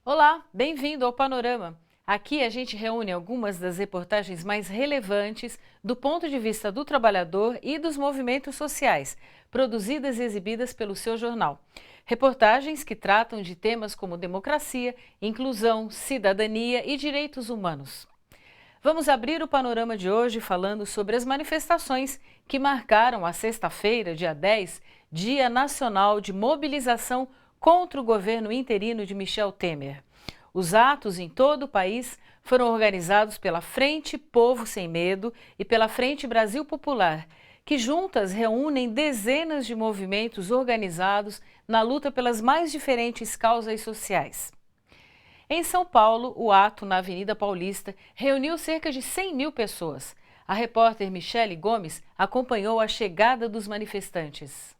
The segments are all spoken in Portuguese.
Olá, bem-vindo ao Panorama. Aqui a gente reúne algumas das reportagens mais relevantes do ponto de vista do trabalhador e dos movimentos sociais, produzidas e exibidas pelo seu jornal. Reportagens que tratam de temas como democracia, inclusão, cidadania e direitos humanos. Vamos abrir o panorama de hoje falando sobre as manifestações que marcaram a sexta-feira, dia 10, Dia Nacional de Mobilização contra o governo interino de Michel Temer. Os atos em todo o país foram organizados pela Frente Povo Sem Medo e pela Frente Brasil Popular, que juntas reúnem dezenas de movimentos organizados na luta pelas mais diferentes causas sociais. Em São Paulo, o ato na Avenida Paulista reuniu cerca de 100 mil pessoas. A repórter Michele Gomes acompanhou a chegada dos manifestantes.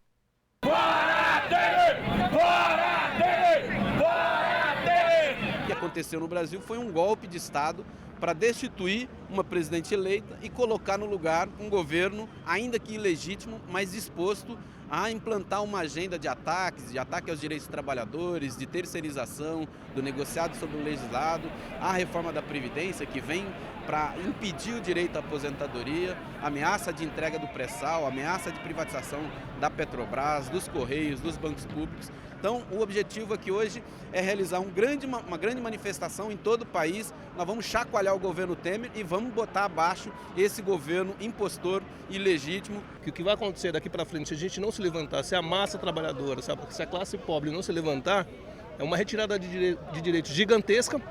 Fora Temer! Fora Temer! Fora Temer! O que aconteceu no Brasil foi um golpe de Estado para destituir uma presidente eleita e colocar no lugar um governo, ainda que ilegítimo, mas disposto a implantar uma agenda de ataque aos direitos dos trabalhadores, de terceirização, do negociado sobre o legislado, a reforma da Previdência, que vem para impedir o direito à aposentadoria, ameaça de entrega do pré-sal, ameaça de privatização da Petrobras, dos Correios, dos bancos públicos. Então, o objetivo aqui hoje é realizar uma grande manifestação em todo o país. Nós vamos chacoalhar o governo Temer e vamos botar abaixo esse governo impostor, ilegítimo. Que o que vai acontecer daqui para frente, se a gente não se levantar, se a massa trabalhadora, se a classe pobre não se levantar, é uma retirada de direitos gigantesca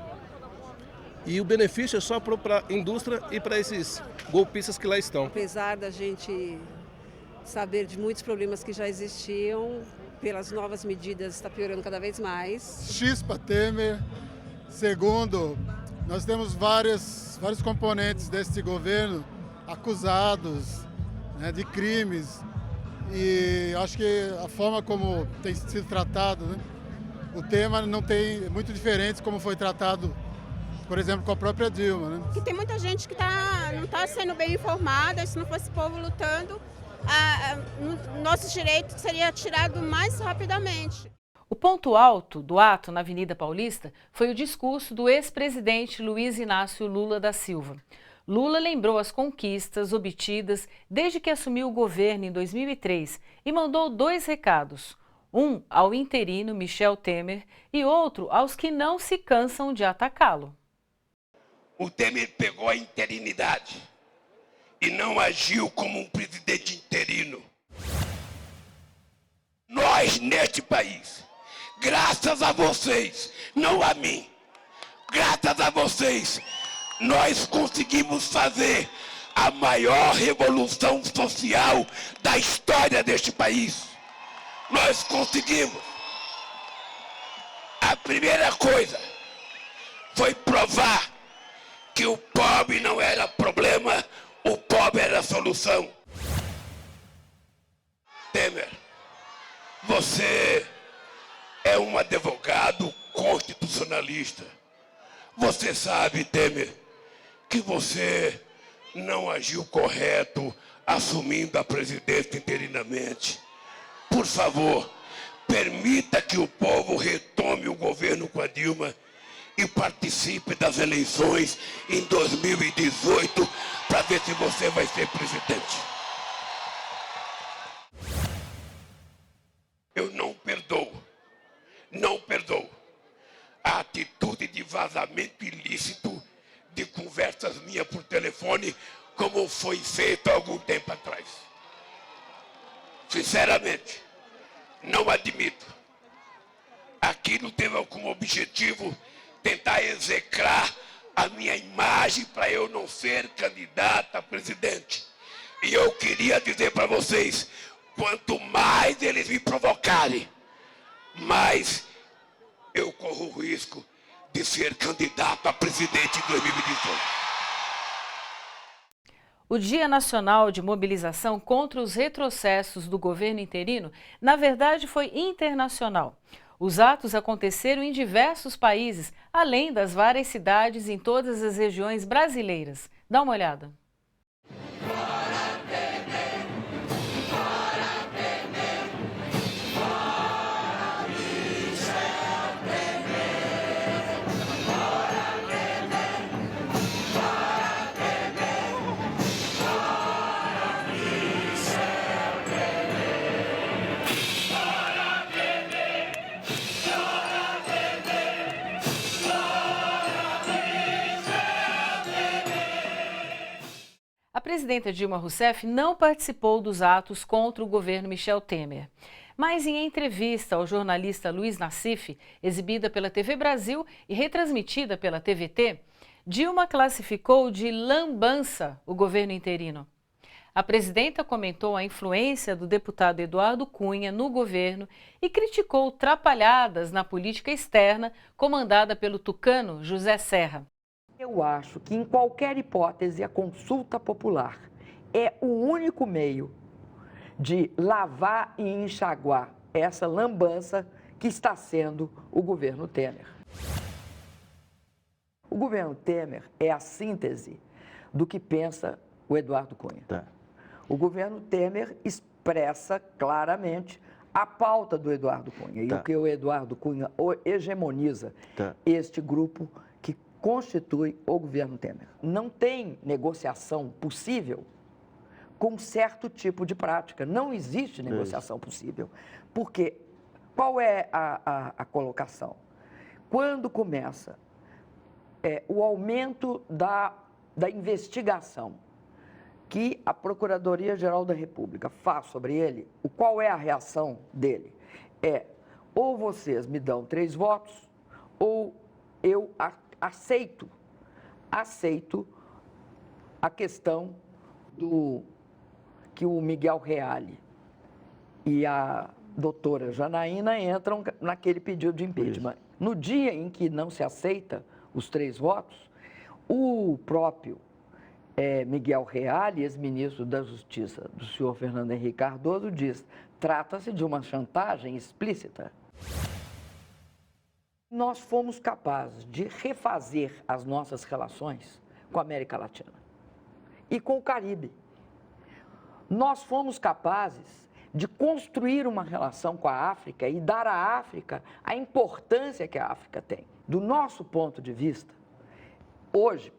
e o benefício é só para a indústria e para esses golpistas que lá estão. Apesar da gente saber de muitos problemas que já existiam, pelas novas medidas está piorando cada vez mais. X para Temer. Segundo, nós temos vários componentes desse governo acusados, né, de crimes, e acho que a forma como tem sido tratado, né, o tema não tem muito diferente como foi tratado, por exemplo, com a própria Dilma. Né? Que tem muita gente que não está sendo bem informada. Se não fosse o povo lutando, nossos direitos seriam tirados mais rapidamente. O ponto alto do ato na Avenida Paulista foi o discurso do ex-presidente Luiz Inácio Lula da Silva. Lula lembrou as conquistas obtidas desde que assumiu o governo em 2003 e mandou 2 recados. Um ao interino Michel Temer e outro aos que não se cansam de atacá-lo. O Temer pegou a interinidade e não agiu como um presidente interino. Nós, neste país, graças a vocês, não a mim, graças a vocês, nós conseguimos fazer a maior revolução social da história deste país. Nós conseguimos. A primeira coisa foi provar que o pobre não era problema, o pobre era a solução. Temer, você é um advogado constitucionalista. Você sabe, Temer, que você não agiu correto assumindo a presidência interinamente. Por favor, permita que o povo retome o governo com a Dilma e participe das eleições em 2018 para ver se você vai ser presidente. Eu não perdoo a atitude de vazamento ilícito de conversas minhas por telefone, como foi feito há algum tempo atrás. Sinceramente, não admito. Aquilo teve como objetivo tentar execrar a minha imagem para eu não ser candidato a presidente. E eu queria dizer para vocês, quanto mais eles me provocarem, mais eu corro o risco de ser candidato a presidente em 2018. O Dia Nacional de Mobilização contra os retrocessos do governo interino, na verdade, foi internacional. Os atos aconteceram em diversos países, além das várias cidades em todas as regiões brasileiras. Dá uma olhada. A presidenta Dilma Rousseff não participou dos atos contra o governo Michel Temer. Mas em entrevista ao jornalista Luiz Nassif, exibida pela TV Brasil e retransmitida pela TVT, Dilma classificou de lambança o governo interino. A presidenta comentou a influência do deputado Eduardo Cunha no governo e criticou trapalhadas na política externa comandada pelo tucano José Serra. Eu acho que, em qualquer hipótese, a consulta popular é o único meio de lavar e enxaguar essa lambança que está sendo o governo Temer. O governo Temer é a síntese do que pensa o Eduardo Cunha. O governo Temer expressa claramente a pauta do Eduardo Cunha. E o que o Eduardo Cunha hegemoniza este grupo que constitui o governo Temer. Não tem negociação possível com certo tipo de prática. Não existe negociação possível. Porque qual é a colocação? Quando começa o aumento da investigação que a Procuradoria-Geral da República faz sobre ele, qual é a reação dele? Ou vocês me dão 3 votos, ou eu aceito a questão que o Miguel Reale e a doutora Janaína entram naquele pedido de impeachment. No dia em que não se aceita os 3 votos, o próprio Miguel Reale, ex-ministro da Justiça do senhor Fernando Henrique Cardoso, diz: trata-se de uma chantagem explícita. Nós fomos capazes de refazer as nossas relações com a América Latina e com o Caribe. Nós fomos capazes de construir uma relação com a África e dar à África a importância que a África tem. Do nosso ponto de vista, hoje,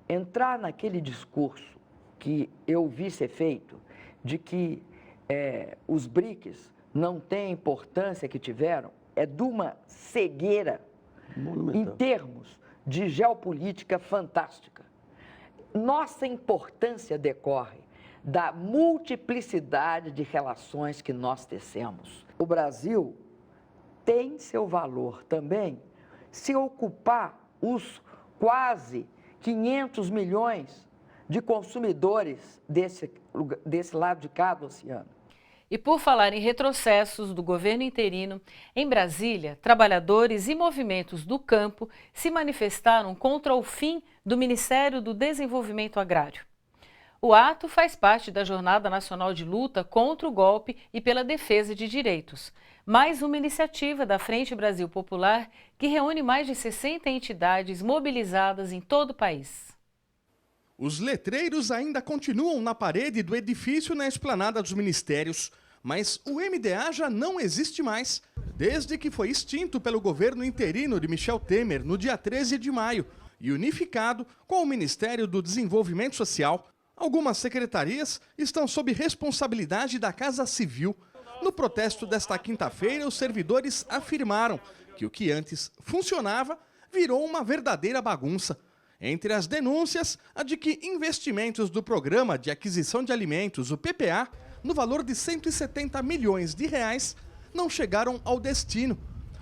entrar naquele discurso que eu vi ser feito de que os BRICS não têm a importância que tiveram, é de uma cegueira em termos de geopolítica fantástica. Nossa importância decorre da multiplicidade de relações que nós tecemos. O Brasil tem seu valor também se ocupar os quase 500 milhões de consumidores desse lado de cá do oceano. E por falar em retrocessos do governo interino, em Brasília, trabalhadores e movimentos do campo se manifestaram contra o fim do Ministério do Desenvolvimento Agrário. O ato faz parte da Jornada Nacional de Luta contra o Golpe e pela Defesa de Direitos, mais uma iniciativa da Frente Brasil Popular que reúne mais de 60 entidades mobilizadas em todo o país. Os letreiros ainda continuam na parede do edifício na esplanada dos ministérios, mas o MDA já não existe mais, desde que foi extinto pelo governo interino de Michel Temer no dia 13 de maio e unificado com o Ministério do Desenvolvimento Social. Algumas secretarias estão sob responsabilidade da Casa Civil. No protesto desta quinta-feira, os servidores afirmaram que o que antes funcionava virou uma verdadeira bagunça. Entre as denúncias, a de que investimentos do Programa de Aquisição de Alimentos, o PPA, no valor de 170 milhões de reais, não chegaram ao destino,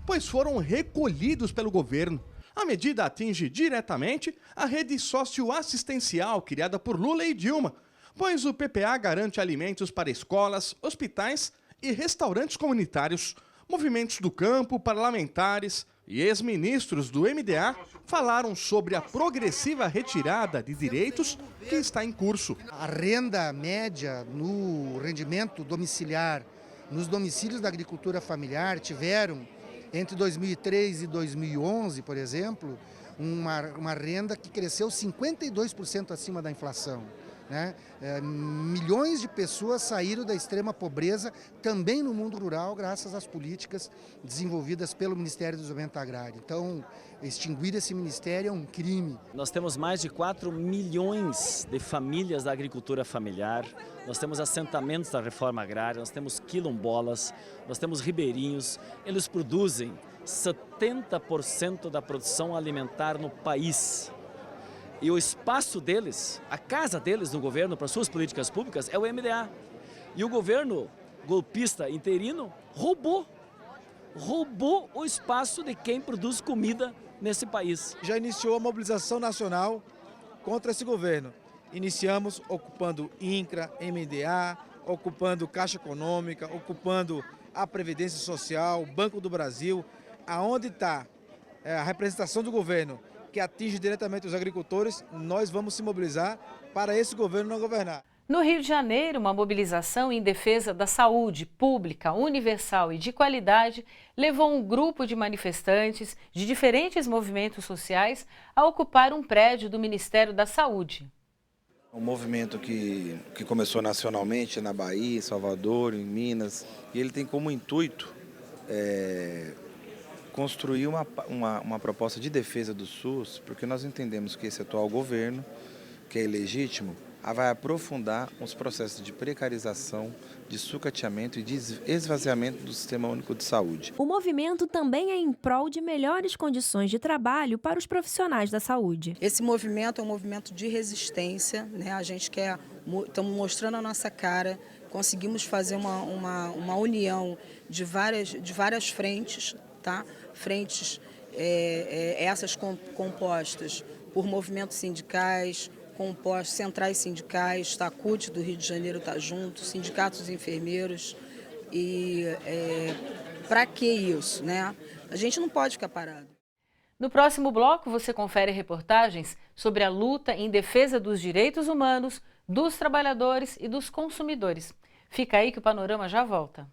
pois foram recolhidos pelo governo. A medida atinge diretamente a rede socioassistencial criada por Lula e Dilma, pois o PPA garante alimentos para escolas, hospitais e restaurantes comunitários. Movimentos do campo, parlamentares e ex-ministros do MDA falaram sobre a progressiva retirada de direitos que está em curso. A renda média no rendimento domiciliar nos domicílios da agricultura familiar tiveram, entre 2003 e 2011, por exemplo, uma renda que cresceu 52% acima da inflação. Né? Milhões de pessoas saíram da extrema pobreza também no mundo rural graças às políticas desenvolvidas pelo Ministério do Desenvolvimento Agrário. Então, extinguir esse ministério é um crime. Nós temos mais de 4 milhões de famílias da agricultura familiar, nós temos assentamentos da reforma agrária, nós temos quilombolas, nós temos ribeirinhos, eles produzem 70% da produção alimentar no país. E o espaço deles, a casa deles no governo para suas políticas públicas é o MDA. E o governo golpista interino roubou o espaço de quem produz comida nesse país. Já iniciou a mobilização nacional contra esse governo. Iniciamos ocupando INCRA, MDA, ocupando Caixa Econômica, ocupando a Previdência Social, Banco do Brasil, aonde está a representação do governo que atinge diretamente os agricultores, nós vamos se mobilizar para esse governo não governar. No Rio de Janeiro, uma mobilização em defesa da saúde pública, universal e de qualidade levou um grupo de manifestantes de diferentes movimentos sociais a ocupar um prédio do Ministério da Saúde. Um movimento que começou nacionalmente na Bahia, em Salvador, em Minas, e ele tem como intuito construir uma proposta de defesa do SUS, porque nós entendemos que esse atual governo, que é ilegítimo, vai aprofundar os processos de precarização, de sucateamento e de esvaziamento do Sistema Único de Saúde. O movimento também é em prol de melhores condições de trabalho para os profissionais da saúde. Esse movimento é um movimento de resistência, né? A gente estamos mostrando a nossa cara, conseguimos fazer uma união de várias frentes, tá? Frentes essas compostas por movimentos sindicais, compostos centrais sindicais, TACUT do Rio de Janeiro está junto, sindicatos dos enfermeiros. E para que isso, né? A gente não pode ficar parado. No próximo bloco você confere reportagens sobre a luta em defesa dos direitos humanos, dos trabalhadores e dos consumidores. Fica aí que o Panorama já volta.